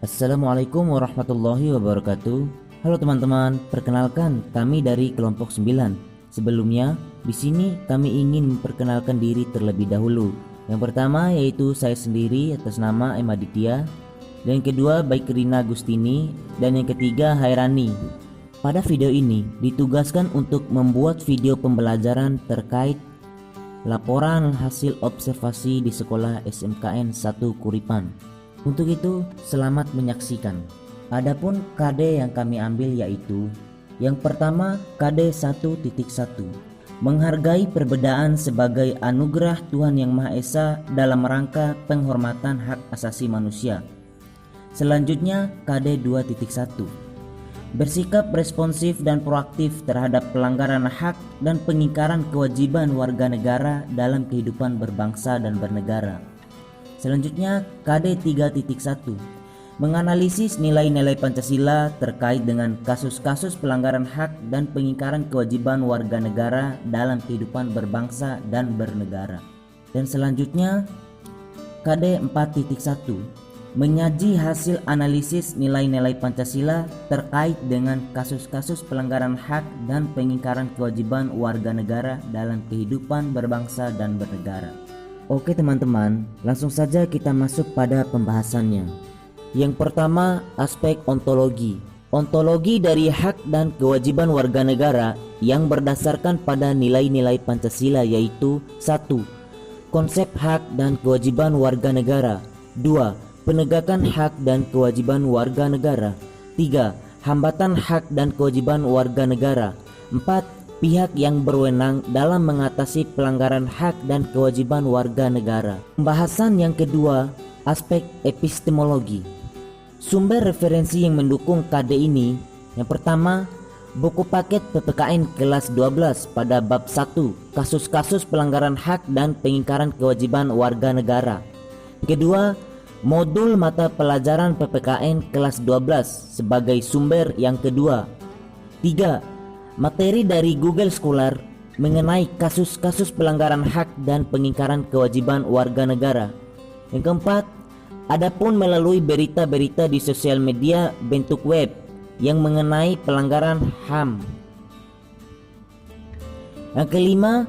Assalamualaikum warahmatullahi wabarakatuh. Halo teman-teman, perkenalkan kami dari kelompok 9. Sebelumnya, di sini kami ingin memperkenalkan diri terlebih dahulu. Yang pertama yaitu saya sendiri atas nama M. Aditya, dan yang kedua baik Rina Agustini, dan yang ketiga Hairani. Pada video ini ditugaskan untuk membuat video pembelajaran terkait laporan hasil observasi di sekolah SMKN 1 Kuripan. Untuk itu, selamat menyaksikan. Adapun KD yang kami ambil yaitu yang pertama KD 1.1, menghargai perbedaan sebagai anugerah Tuhan Yang Maha Esa dalam rangka penghormatan hak asasi manusia. Selanjutnya KD 2.1, bersikap responsif dan proaktif terhadap pelanggaran hak dan pengingkaran kewajiban warga negara dalam kehidupan berbangsa dan bernegara. Selanjutnya KD 3.1, menganalisis nilai-nilai Pancasila terkait dengan kasus-kasus pelanggaran hak dan pengingkaran kewajiban warga negara dalam kehidupan berbangsa dan bernegara. Dan selanjutnya KD 4.1, menyaji hasil analisis nilai-nilai Pancasila terkait dengan kasus-kasus pelanggaran hak dan pengingkaran kewajiban warga negara dalam kehidupan berbangsa dan bernegara. Oke teman-teman, langsung saja kita masuk pada pembahasannya. Yang pertama, aspek ontologi. Ontologi dari hak dan kewajiban warga negara yang berdasarkan pada nilai-nilai Pancasila yaitu 1. Konsep hak dan kewajiban warga negara. 2. Penegakan hak dan kewajiban warga negara. 3. Hambatan hak dan kewajiban warga negara. 4. Pihak yang berwenang dalam mengatasi pelanggaran hak dan kewajiban warga negara. Pembahasan yang kedua, aspek epistemologi. Sumber referensi yang mendukung KD ini, yang pertama, buku paket PPKN kelas 12 pada bab 1, kasus-kasus pelanggaran hak dan pengingkaran kewajiban warga negara. Kedua, modul mata pelajaran PPKN kelas 12 sebagai sumber yang kedua. 3. Materi dari Google Scholar mengenai kasus-kasus pelanggaran hak dan pengingkaran kewajiban warga negara. Yang keempat, adapun melalui berita-berita di sosial media bentuk web yang mengenai pelanggaran HAM. Yang kelima,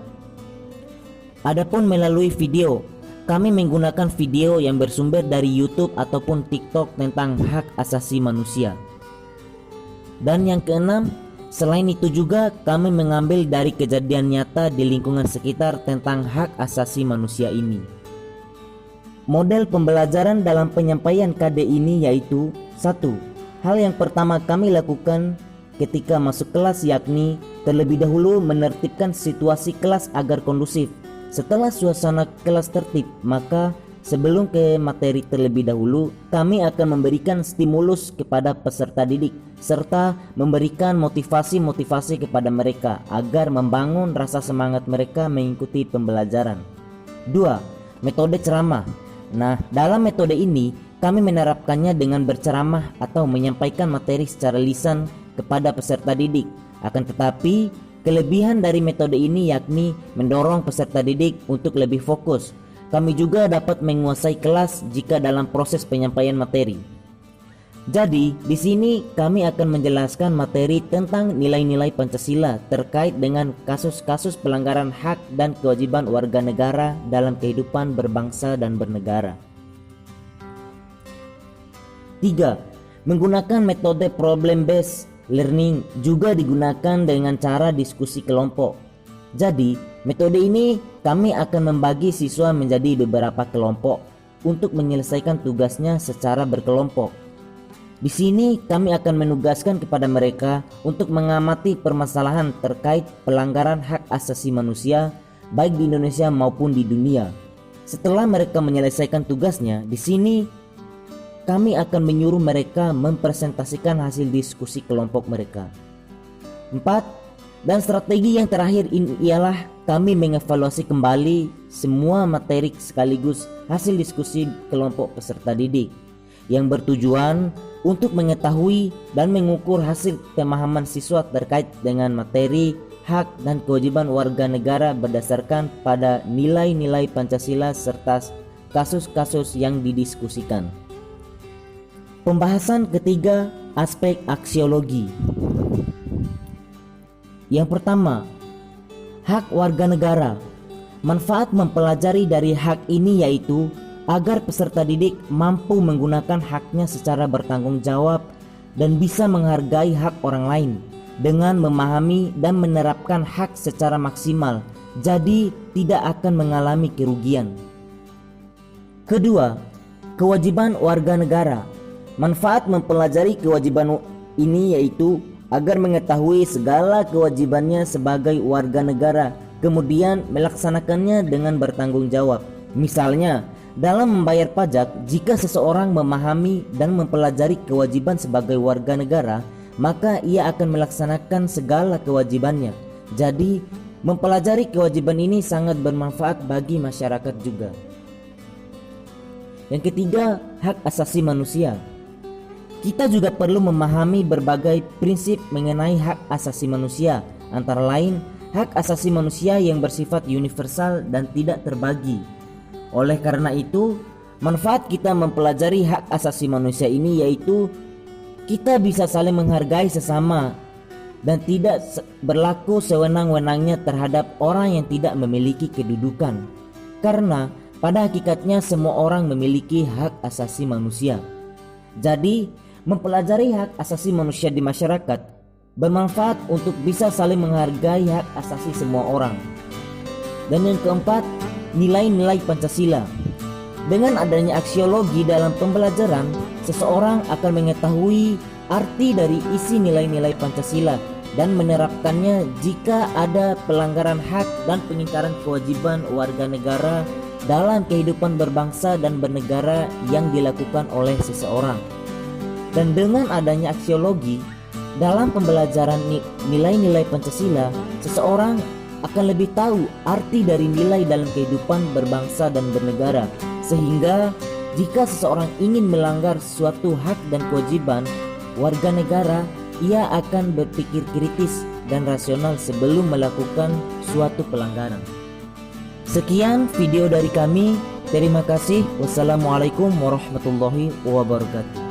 adapun melalui video, kami menggunakan video yang bersumber dari YouTube ataupun TikTok tentang hak asasi manusia. Dan yang keenam, selain itu juga kami mengambil dari kejadian nyata di lingkungan sekitar tentang hak asasi manusia ini. Model pembelajaran dalam penyampaian KD ini yaitu 1. Hal yang pertama kami lakukan ketika masuk kelas yakni terlebih dahulu menertibkan situasi kelas agar kondusif. Setelah suasana kelas tertib, maka sebelum ke materi terlebih dahulu, kami akan memberikan stimulus kepada peserta didik serta memberikan motivasi-motivasi kepada mereka agar membangun rasa semangat mereka mengikuti pembelajaran. 2. Metode ceramah. Nah, dalam metode ini kami menerapkannya dengan berceramah atau menyampaikan materi secara lisan kepada peserta didik. Akan tetapi, kelebihan dari metode ini yakni mendorong peserta didik untuk lebih fokus. Kami juga dapat menguasai kelas jika dalam proses penyampaian materi. Jadi, di sini kami akan menjelaskan materi tentang nilai-nilai Pancasila terkait dengan kasus-kasus pelanggaran hak dan kewajiban warga negara dalam kehidupan berbangsa dan bernegara. 3. Menggunakan metode problem based learning juga digunakan dengan cara diskusi kelompok. Jadi, metode ini kami akan membagi siswa menjadi beberapa kelompok untuk menyelesaikan tugasnya secara berkelompok. Di sini kami akan menugaskan kepada mereka untuk mengamati permasalahan terkait pelanggaran hak asasi manusia baik di Indonesia maupun di dunia. Setelah mereka menyelesaikan tugasnya, di sini kami akan menyuruh mereka mempresentasikan hasil diskusi kelompok mereka. 4. Dan strategi yang terakhir ini ialah kami mengevaluasi kembali semua materi sekaligus hasil diskusi kelompok peserta didik yang bertujuan untuk mengetahui dan mengukur hasil pemahaman siswa terkait dengan materi, hak dan kewajiban warga negara berdasarkan pada nilai-nilai Pancasila serta kasus-kasus yang didiskusikan. Pembahasan ketiga, aspek aksiologi. Yang pertama, hak warga negara. Manfaat mempelajari dari hak ini yaitu agar peserta didik mampu menggunakan haknya secara bertanggung jawab dan bisa menghargai hak orang lain dengan memahami dan menerapkan hak secara maksimal, jadi tidak akan mengalami kerugian. Kedua, kewajiban warga negara. Manfaat mempelajari kewajiban ini yaitu agar mengetahui segala kewajibannya sebagai warga negara, kemudian melaksanakannya dengan bertanggung jawab. Misalnya, dalam membayar pajak, jika seseorang memahami dan mempelajari kewajiban sebagai warga negara, maka ia akan melaksanakan segala kewajibannya. Jadi, mempelajari kewajiban ini sangat bermanfaat bagi masyarakat juga. Yang ketiga, hak asasi manusia. Kita juga perlu memahami berbagai prinsip mengenai hak asasi manusia, antara lain hak asasi manusia yang bersifat universal dan tidak terbagi. Oleh karena itu, manfaat kita mempelajari hak asasi manusia ini yaitu kita bisa saling menghargai sesama dan tidak berlaku sewenang-wenangnya terhadap orang yang tidak memiliki kedudukan. Karena pada hakikatnya semua orang memiliki hak asasi manusia. Jadi, mempelajari hak asasi manusia di masyarakat bermanfaat untuk bisa saling menghargai hak asasi semua orang. Dan yang keempat, nilai-nilai Pancasila. Dengan adanya aksiologi dalam pembelajaran, seseorang akan mengetahui arti dari isi nilai-nilai Pancasila dan menerapkannya jika ada pelanggaran hak dan pengingkaran kewajiban warga negara dalam kehidupan berbangsa dan bernegara yang dilakukan oleh seseorang. Dan dengan adanya aksiologi dalam pembelajaran nilai-nilai Pancasila, seseorang akan lebih tahu arti dari nilai dalam kehidupan berbangsa dan bernegara, sehingga jika seseorang ingin melanggar suatu hak dan kewajiban warga negara, ia akan berpikir kritis dan rasional sebelum melakukan suatu pelanggaran. Sekian video dari kami. Terima kasih. Wassalamualaikum warahmatullahi wabarakatuh.